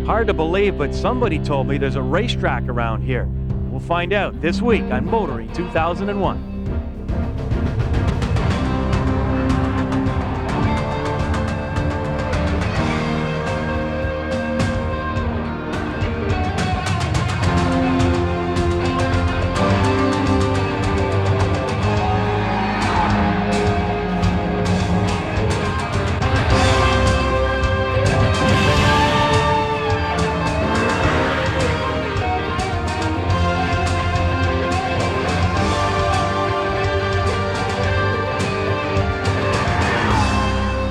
Hard to believe, but somebody told me there's a racetrack around here. We'll find out this week on Motoring 2001.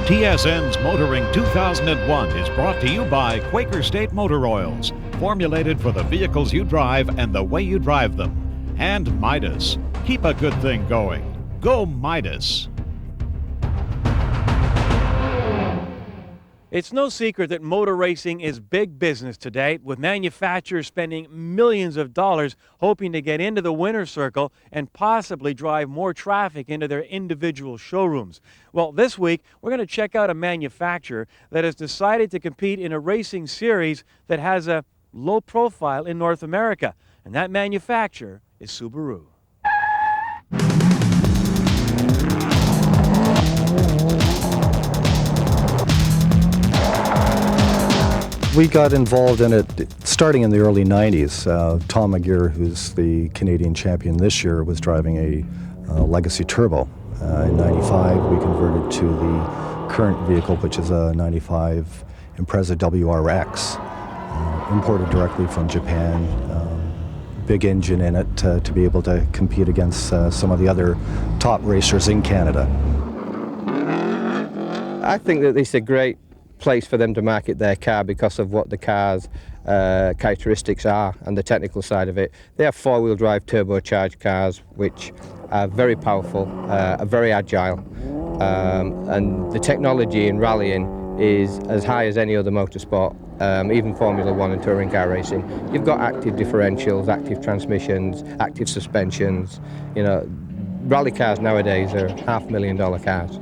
TSN's Motoring 2001 is brought to you by Quaker State Motor Oils, formulated for the vehicles you drive and the way you drive them. And Midas. Keep a good thing going. Go Midas. It's no secret that motor racing is big business today, with manufacturers spending millions of dollars hoping to get into the winner's circle and possibly drive more traffic into their individual showrooms. Well, this week, we're going to check out a manufacturer that has decided to compete in a racing series that has a low profile in North America, and that manufacturer is Subaru. We got involved in it starting in the early 90s. Tom McGear, who's the Canadian champion this year, was driving a Legacy Turbo. In 95, we converted to the current vehicle, which is a 95 Impreza Wrx, imported directly from Japan. Big engine in it to be able to compete against some of the other top racers in Canada. I think that it's a great place for them to market their car because of what the car's characteristics are and the technical side of it. They have four-wheel drive turbocharged cars which are very powerful, are very agile, and the technology in rallying is as high as any other motorsport, even Formula One and touring car racing. You've got active differentials, active transmissions, active suspensions. You know, rally cars nowadays are $500,000 cars.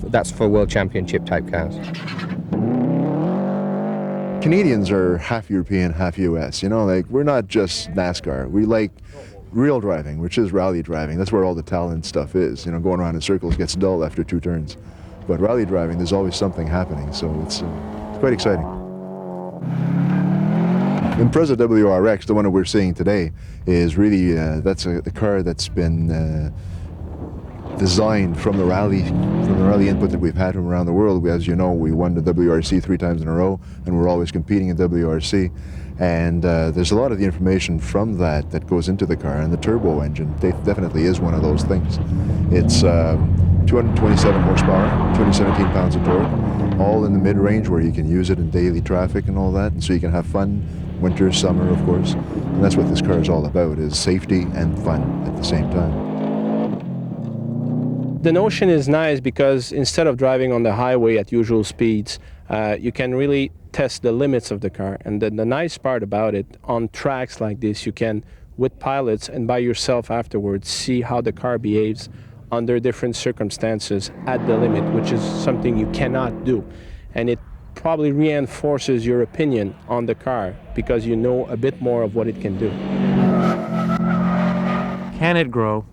That's for World Championship type cars. Canadians are half European, half US, you know, like we're not just NASCAR. We like real driving, which is rally driving. That's where all the talent stuff is. You know, going around in circles gets dull after two turns. But rally driving, there's always something happening, so it's quite exciting. Impreza Wrx, the one that we're seeing today, is really, that's a car that's been designed from the rally input that we've had from around the world. As you know, we won the WRC 3 times in a row, and we're always competing in WRC. And there's a lot of the information from that goes into the car, and the turbo engine definitely is one of those things. It's 227 horsepower, 217 pounds of torque, all in the mid-range where you can use it in daily traffic and all that, and so you can have fun, winter, summer, of course. And that's what this car is all about, is safety and fun at the same time. The notion is nice because instead of driving on the highway at usual speeds, you can really test the limits of the car. And the nice part about it, on tracks like this, you can, with pilots and by yourself afterwards, see how the car behaves under different circumstances at the limit, which is something you cannot do. And it probably reinforces your opinion on the car because you know a bit more of what it can do. Can it grow?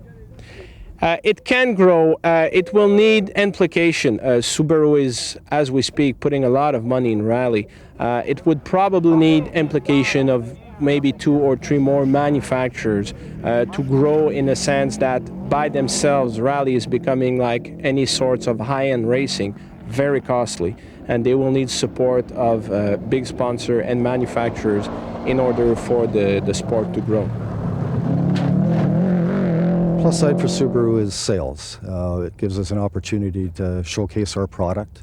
It can grow. It will need implication. Subaru is, as we speak, putting a lot of money in rally. It would probably need implication of maybe 2 or 3 more manufacturers to grow, in a sense that by themselves rally is becoming like any sorts of high-end racing, very costly, and they will need support of big sponsor and manufacturers in order for the sport to grow. Plus side for Subaru is sales. It gives us an opportunity to showcase our product.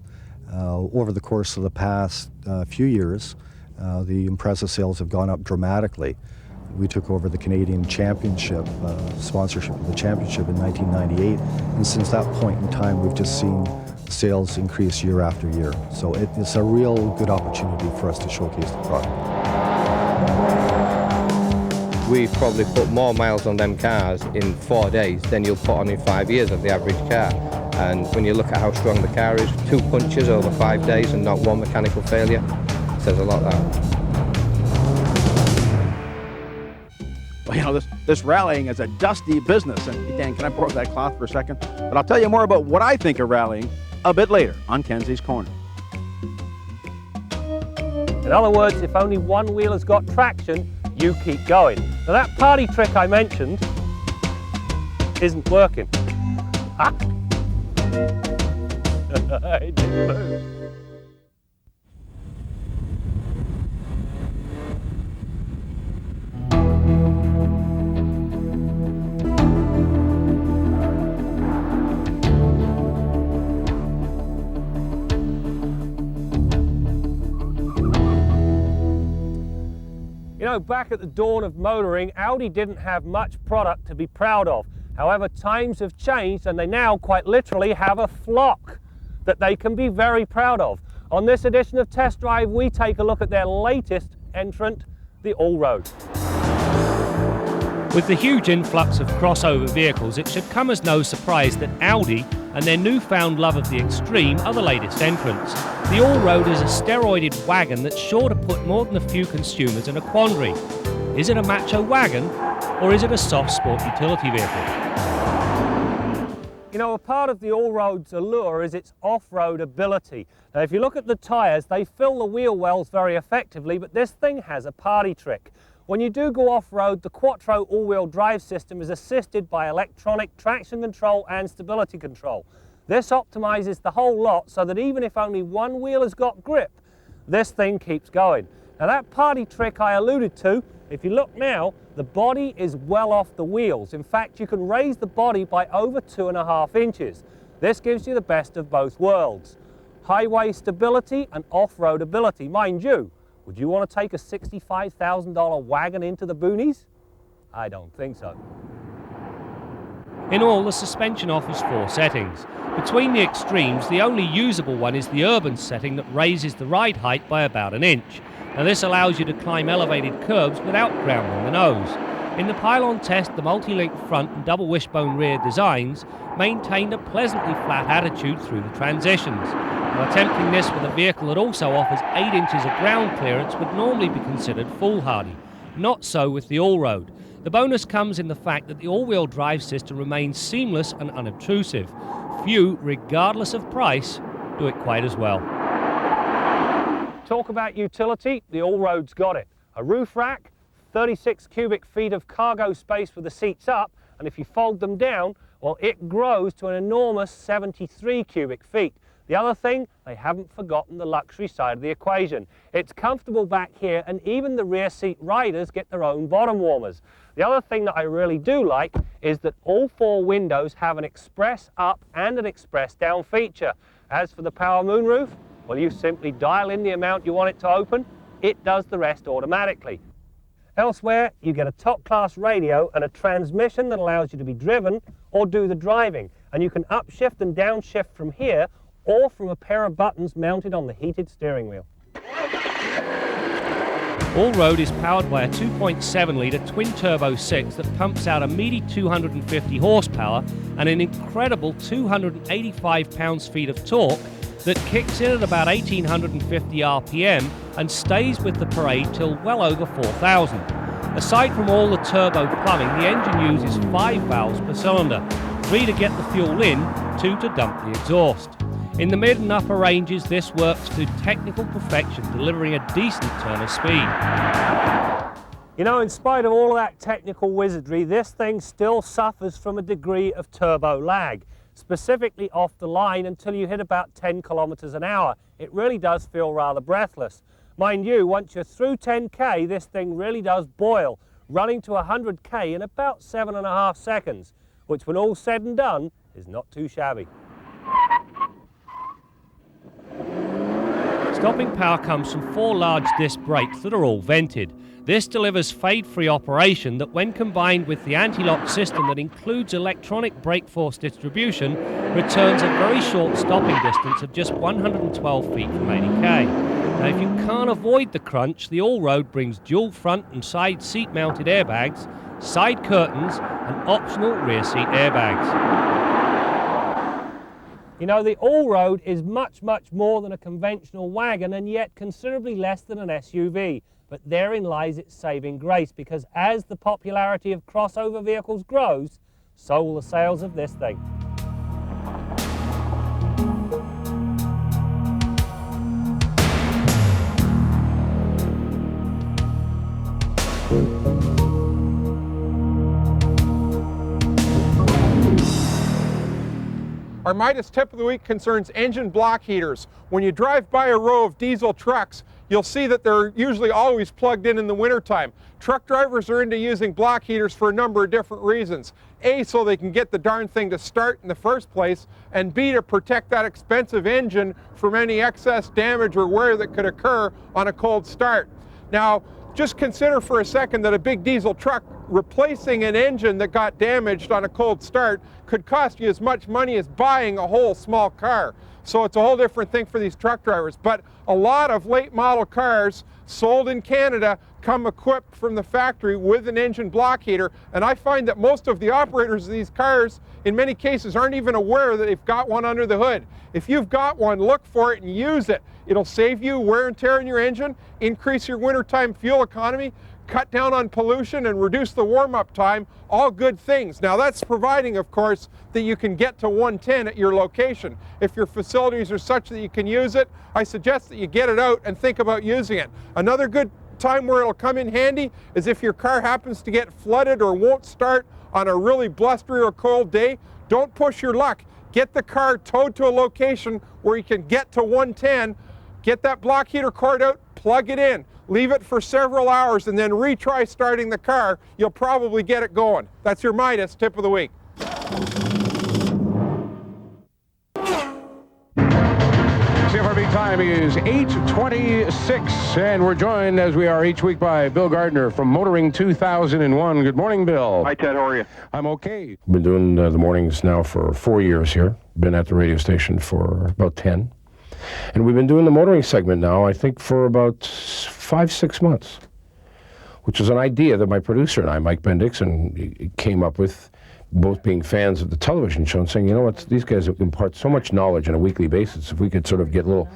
Over the course of the past few years, the Impreza sales have gone up dramatically. We took over the Canadian Championship, sponsorship of the championship in 1998, and since that point in time we've just seen sales increase year after year. So it's a real good opportunity for us to showcase the product. We probably put more miles on them cars in 4 days than you'll put on in 5 years of the average car. And when you look at how strong the car is, 2 punches over 5 days and not one mechanical failure, says a lot. That. Well, you know, this rallying is a dusty business. And Dan, can I borrow that cloth for a second? But I'll tell you more about what I think of rallying a bit later on Kenzie's Corner. In other words, if only one wheel has got traction, you keep going. Now that party trick I mentioned isn't working. Ah. It didn't move. You know, back at the dawn of motoring, Audi didn't have much product to be proud of. However, times have changed and they now quite literally have a flock that they can be very proud of. On this edition of Test Drive, we take a look at their latest entrant, the Allroad. With the huge influx of crossover vehicles, it should come as no surprise that Audi and their newfound love of the extreme are the latest entrants. The Allroad is a steroided wagon that's sure to put more than a few consumers in a quandary. Is it a macho wagon, or is it a soft sport utility vehicle? You know, a part of the Allroad's allure is its off-road ability. Now, if you look at the tyres, they fill the wheel wells very effectively, but this thing has a party trick. When you do go off-road, the Quattro all-wheel drive system is assisted by electronic traction control and stability control. This optimizes the whole lot so that even if only one wheel has got grip, this thing keeps going. Now that party trick I alluded to, if you look now, the body is well off the wheels. In fact, you can raise the body by over 2.5 inches. This gives you the best of both worlds. Highway stability and off-road ability, mind you. Would you want to take a $65,000 wagon into the boonies? I don't think so. In all, the suspension offers 4 settings. Between the extremes, the only usable one is the urban setting that raises the ride height by about 1 inch. Now this allows you to climb elevated curbs without grounding the nose. In the pylon test, the multi-link front and double wishbone rear designs maintained a pleasantly flat attitude through the transitions. Now, attempting this with a vehicle that also offers 8 inches of ground clearance would normally be considered foolhardy. Not so with the Allroad. The bonus comes in the fact that the all-wheel drive system remains seamless and unobtrusive. Few, regardless of price, do it quite as well. Talk about utility, the Allroad's got it. A roof rack, 36 cubic feet of cargo space with the seats up, and if you fold them down, well, it grows to an enormous 73 cubic feet. The other thing, they haven't forgotten the luxury side of the equation. It's comfortable back here, and even the rear seat riders get their own bottom warmers. The other thing that I really do like is that all 4 windows have an express up and an express down feature. As for the power moonroof, well, you simply dial in the amount you want it to open. It does the rest automatically. Elsewhere, you get a top-class radio and a transmission that allows you to be driven or do the driving. And you can upshift and downshift from here or from a pair of buttons mounted on the heated steering wheel. Allroad is powered by a 2.7-litre twin-turbo 6 that pumps out a meaty 250 horsepower and an incredible 285 pounds-feet of torque that kicks in at about 1,850 RPM and stays with the parade till well over 4,000. Aside from all the turbo plumbing, the engine uses 5 valves per cylinder, 3 to get the fuel in, 2 to dump the exhaust. In the mid and upper ranges, this works to technical perfection, delivering a decent turn of speed. You know, in spite of all of that technical wizardry, this thing still suffers from a degree of turbo lag, specifically off the line until you hit about 10 kilometers an hour. It really does feel rather breathless. Mind you, once you're through 10k, this thing really does boil, running to 100k in about 7.5 seconds, which when all's said and done, is not too shabby. Stopping power comes from 4 large disc brakes that are all vented. This delivers fade-free operation that, when combined with the anti-lock system that includes electronic brake force distribution, returns a very short stopping distance of just 112 feet from 80k. Now, if you can't avoid the crunch, the Allroad brings dual front and side seat-mounted airbags, side curtains, and optional rear seat airbags. You know, the all-road is much, much more than a conventional wagon and yet considerably less than an SUV. But therein lies its saving grace, because as the popularity of crossover vehicles grows, so will the sales of this thing. Our Midas tip of the week concerns engine block heaters. When you drive by a row of diesel trucks, you'll see that they're usually always plugged in the wintertime. Truck drivers are into using block heaters for a number of different reasons. A, so they can get the darn thing to start in the first place, and B, to protect that expensive engine from any excess damage or wear that could occur on a cold start. Now, just consider for a second that a big diesel truck replacing an engine that got damaged on a cold start could cost you as much money as buying a whole small car. So it's a whole different thing for these truck drivers. But a lot of late model cars sold in Canada come equipped from the factory with an engine block heater, and I find that most of the operators of these cars in many cases aren't even aware that they've got one under the hood. If you've got one, look for it and use it. It'll save you wear and tear in your engine, increase your wintertime fuel economy, cut down on pollution, and reduce the warm-up time, all good things. Now that's providing, of course, that you can get to 110 at your location. If your facilities are such that you can use it, I suggest that you get it out and think about using it. Another good time where it'll come in handy is if your car happens to get flooded or won't start on a really blustery or cold day. Don't push your luck. Get the car towed to a location where you can get to 110, get that block heater cord out, plug it in, leave it for several hours, and then retry starting the car. You'll probably get it going. That's your Midas tip of the week. CFRB time is 8:26, and we're joined, as we are each week, by Bill Gardner from Motoring 2001. Good morning, Bill. Hi, Ted. How are you? I'm okay. Been doing the mornings now for 4 years here. Been at the radio station for about 10. And we've been doing the motoring segment now, I think, for about 5-6 months, which is an idea that my producer and I, Mike Bendixson, came up with, both being fans of the television show and saying, you know what, these guys impart so much knowledge on a weekly basis. If we could sort of get little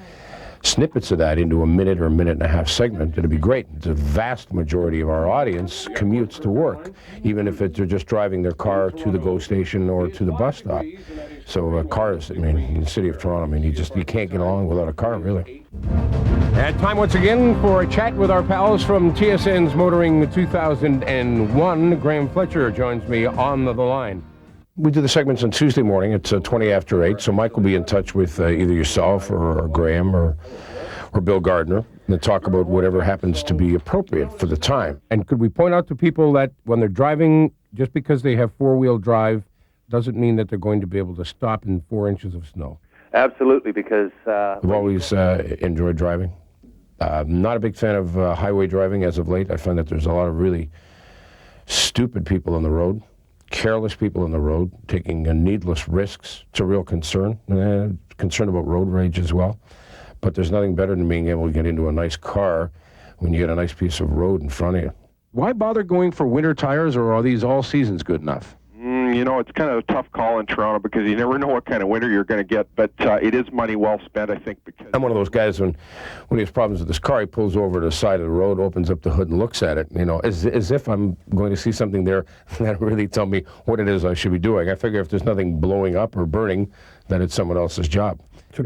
snippets of that into a minute or a minute and a half segment, it'd be great. The vast majority of our audience commutes to work, even if they're just driving their car to the GO station or to the bus stop. So cars, I mean, in the city of Toronto, I mean, you can't get along without a car, really. And time once again for a chat with our pals from TSN's Motoring 2001. Graham Fletcher joins me on the line. We do the segments on Tuesday morning. It's 20 after 8, so Mike will be in touch with either yourself or Graham or Bill Gardner and talk about whatever happens to be appropriate for the time. And could we point out to people that when they're driving, just because they have four-wheel drive, doesn't mean that they're going to be able to stop in 4 inches of snow? Absolutely, because I've always enjoyed driving. Not a big fan of highway driving as of late. I find that there's a lot of really stupid people on the road, careless people on the road, taking needless risks. It's a real concern. Concern about road rage as well. But there's nothing better than being able to get into a nice car when you get a nice piece of road in front of you. Why bother going for winter tires, or are these all seasons good enough? You know, it's kind of a tough call in Toronto because you never know what kind of winter you're going to get, but it is money well spent, I think. Because I'm one of those guys, when he has problems with his car, he pulls over to the side of the road, opens up the hood and looks at it, you know, as if I'm going to see something there that really tell me what it is I should be doing. I figure if there's nothing blowing up or burning, then it's someone else's job. It's a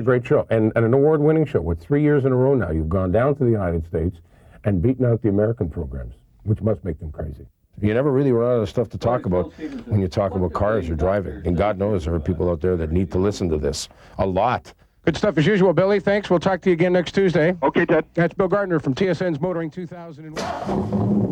great show, and an award-winning show. With 3 years in a row now, you've gone down to the United States and beaten out the American programs, which must make them crazy. You never really run out of stuff to talk about when you talk about cars or driving. And God knows there are people out there that need to listen to this a lot. Good stuff as usual, Billy. Thanks. We'll talk to you again next Tuesday. Okay, Ted. That's Bill Gardner from TSN's Motoring 2001.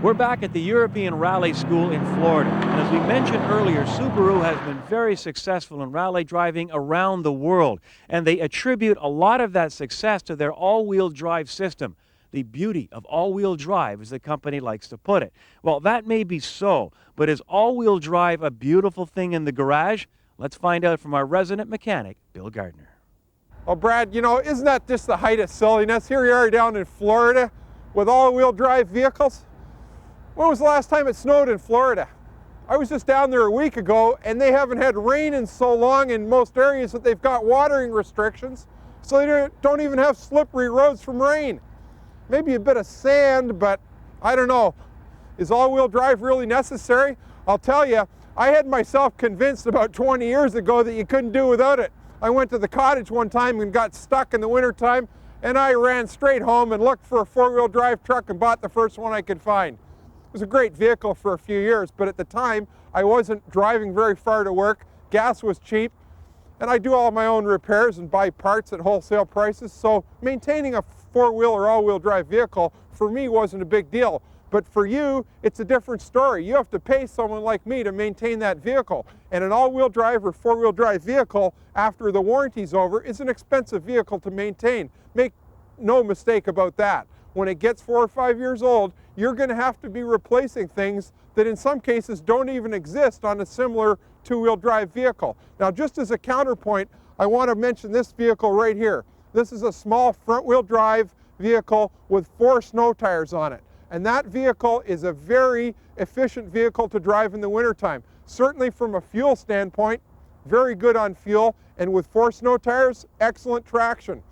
We're back at the European Rally School in Florida. And as we mentioned earlier, Subaru has been very successful in rally driving around the world. And they attribute a lot of that success to their all-wheel drive system. The beauty of all-wheel drive, as the company likes to put it. Well, that may be so, but is all-wheel drive a beautiful thing in the garage? Let's find out from our resident mechanic, Bill Gardner. Well, Brad, you know, isn't that just the height of silliness? Here you are down in Florida with all-wheel drive vehicles. When was the last time it snowed in Florida? I was just down there a week ago, and they haven't had rain in so long in most areas that they've got watering restrictions, so they don't even have slippery roads from rain. Maybe a bit of sand, but I don't know. Is all-wheel drive really necessary? I'll tell you, I had myself convinced about 20 years ago that you couldn't do without it. I went to the cottage one time and got stuck in the wintertime, and I ran straight home and looked for a four-wheel drive truck and bought the first one I could find. It was a great vehicle for a few years, but at the time, I wasn't driving very far to work. Gas was cheap, and I do all my own repairs and buy parts at wholesale prices, so maintaining a four-wheel or all-wheel drive vehicle for me wasn't a big deal. But for you, it's a different story. You have to pay someone like me to maintain that vehicle. And an all-wheel drive or four-wheel drive vehicle, after the warranty's over, is an expensive vehicle to maintain. Make no mistake about that. When it gets 4 or 5 years old, you're going to have to be replacing things that in some cases don't even exist on a similar two-wheel drive vehicle. Now, just as a counterpoint, I want to mention this vehicle right here. This is a small front-wheel drive vehicle with 4 snow tires on it. And that vehicle is a very efficient vehicle to drive in the wintertime. Certainly from a fuel standpoint, very good on fuel, and with 4 snow tires, excellent traction.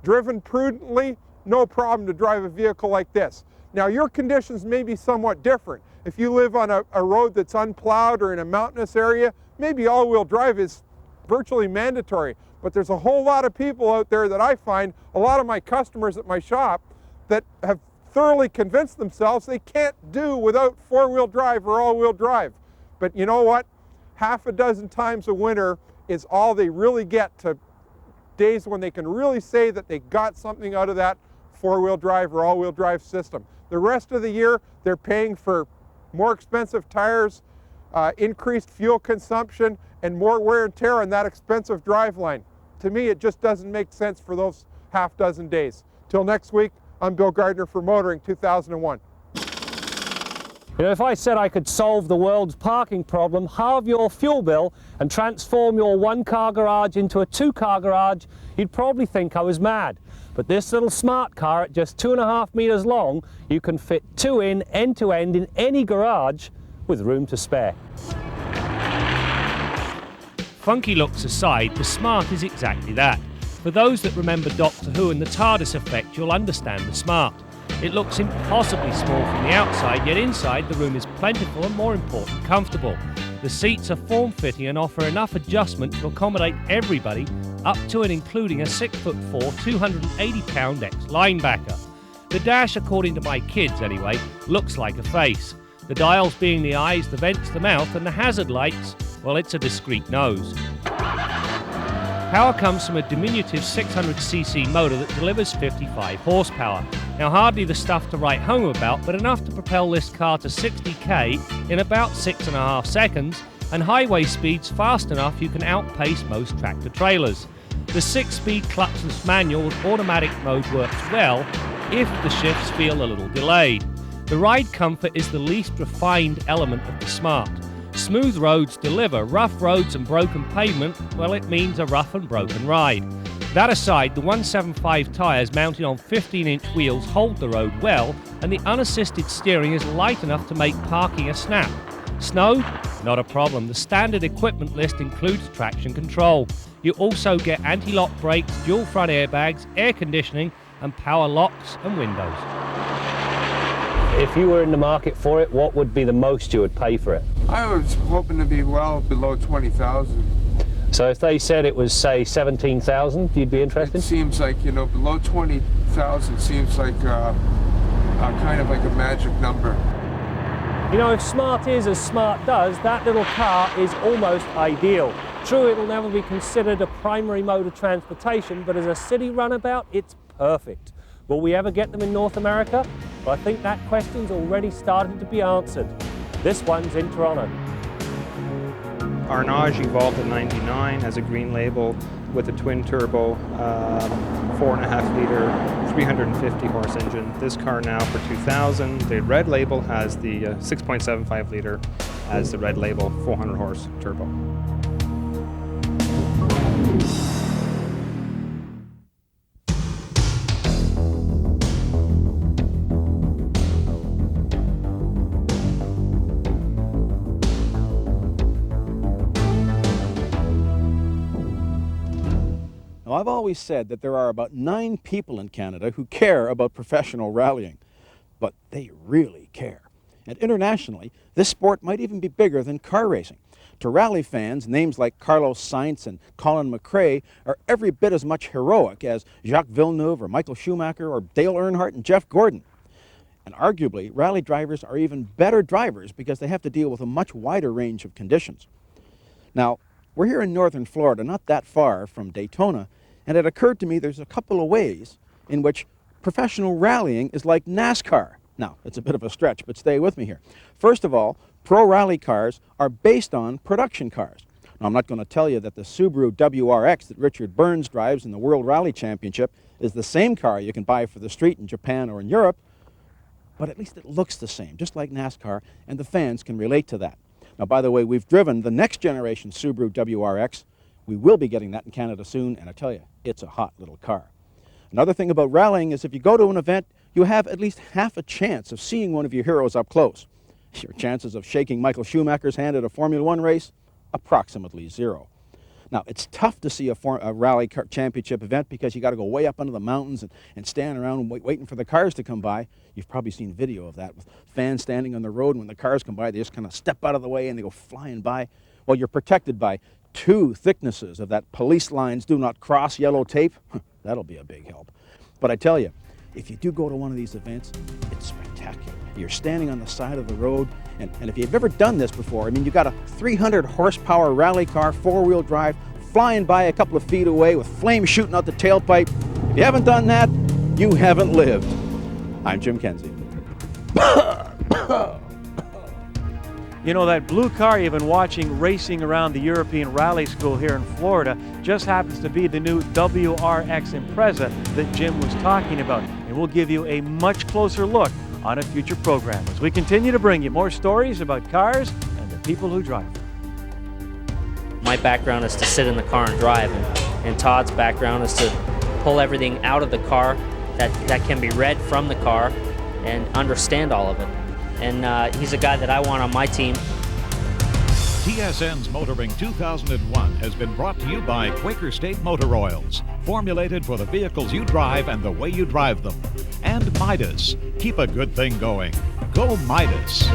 Driven prudently, no problem to drive a vehicle like this. Now, your conditions may be somewhat different. If you live on a road that's unplowed or in a mountainous area, maybe all-wheel drive is virtually mandatory. But there's a whole lot of people out there that I find, a lot of my customers at my shop, that have thoroughly convinced themselves they can't do without four-wheel drive or all-wheel drive. But you know what? Half a dozen times a winter is all they really get to days when they can really say that they got something out of that four-wheel drive or all-wheel drive system. The rest of the year, they're paying for more expensive tires, increased fuel consumption, and more wear and tear on that expensive driveline. To me, it just doesn't make sense for those half dozen days. Till next week, I'm Bill Gardner for Motoring 2001. You know, if I said I could solve the world's parking problem, halve your fuel bill, and transform your one-car garage into a two-car garage, you'd probably think I was mad. But this little smart car at just 2.5 meters long, you can fit 2 in end-to-end in any garage with room to spare. Funky looks aside, the Smart is exactly that. For those that remember Doctor Who and the TARDIS effect, you'll understand the Smart. It looks impossibly small from the outside, yet inside the room is plentiful and, more important, comfortable. The seats are form-fitting and offer enough adjustment to accommodate everybody, up to and including a 6'4", 280-pound ex-linebacker. The dash, according to my kids anyway, looks like a face. The dials being the eyes, the vents the mouth, and the hazard lights, well, it's a discreet nose. Power comes from a diminutive 600cc motor that delivers 55 horsepower. Now, hardly the stuff to write home about, but enough to propel this car to 60k in about 6.5 seconds, and highway speeds fast enough you can outpace most tractor trailers. The 6-speed clutchless manual with automatic mode works well if the shifts feel a little delayed. The ride comfort is the least refined element of the Smart. Smooth roads deliver, rough roads and broken pavement, well, it means a rough and broken ride. That aside, the 175 tyres mounted on 15-inch wheels hold the road well, and the unassisted steering is light enough to make parking a snap. Snow? Not a problem. The standard equipment list includes traction control. You also get anti-lock brakes, dual front airbags, air conditioning, and power locks and windows. If you were in the market for it, what would be the most you would pay for it? I was hoping to be well below 20,000. So if they said it was, say, 17,000, you'd be interested? It seems like, you know, below 20,000 seems like kind of like a magic number. You know, if Smart is as Smart does, that little car is almost ideal. True, it'll never be considered a primary mode of transportation, but as a city runabout, it's perfect. Will we ever get them in North America? Well, I think that question's already started to be answered. This one's in Toronto. Arnage evolved in '99 as a green label with a twin turbo, 4.5 liter, 350 horse engine. This car now for 2000, the red label has the 6.75 liter as the red label 400 horse turbo. Now, I've always said that there are about 9 people in Canada who care about professional rallying, but they really care. And internationally, this sport might even be bigger than car racing. To rally fans, names like Carlos Sainz and Colin McRae are every bit as much heroic as Jacques Villeneuve or Michael Schumacher or Dale Earnhardt and Jeff Gordon. And arguably, rally drivers are even better drivers because they have to deal with a much wider range of conditions. Now, we're here in northern Florida, not that far from Daytona, and it occurred to me there's a couple of ways in which professional rallying is like NASCAR. Now, it's a bit of a stretch, but stay with me here. First of all, pro rally cars are based on production cars. Now, I'm not going to tell you that the Subaru WRX that Richard Burns drives in the World Rally Championship is the same car you can buy for the street in Japan or in Europe, but at least it looks the same, just like NASCAR, and the fans can relate to that. Now, by the way, we've driven the next generation Subaru WRX. We will be getting that in Canada soon, and I tell you, it's a hot little car. Another thing about rallying is if you go to an event, you have at least half a chance of seeing one of your heroes up close. Your chances of shaking Michael Schumacher's hand at a Formula One race, approximately 0. Now, it's tough to see a rally car championship event because you got to go way up into the mountains and stand around waiting for the cars to come by. You've probably seen video of that with fans standing on the road, and when the cars come by, they just kind of step out of the way and they go flying by. Well, you're protected by 2 thicknesses of that police lines do not cross yellow tape. That'll be a big help. But I tell you, if you do go to one of these events, it's spectacular. You're standing on the side of the road, and if you've ever done this before, I mean, you got a 300 horsepower rally car, 4-wheel drive, flying by a couple of feet away with flames shooting out the tailpipe. If you haven't done that, you haven't lived. I'm Jim Kenzie. You know, that blue car you've been watching racing around the European Rally School here in Florida just happens to be the new WRX Impreza that Jim was talking about. And we'll give you a much closer look on a future program as we continue to bring you more stories about cars and the people who drive them. My background is to sit in the car and drive, and Todd's background is to pull everything out of the car that can be read from the car and understand all of it. And he's a guy that I want on my team. TSN's Motoring 2001 has been brought to you by Quaker State Motor Oils, formulated for the vehicles you drive and the way you drive them. And Midas. Keep a good thing going. Go Midas.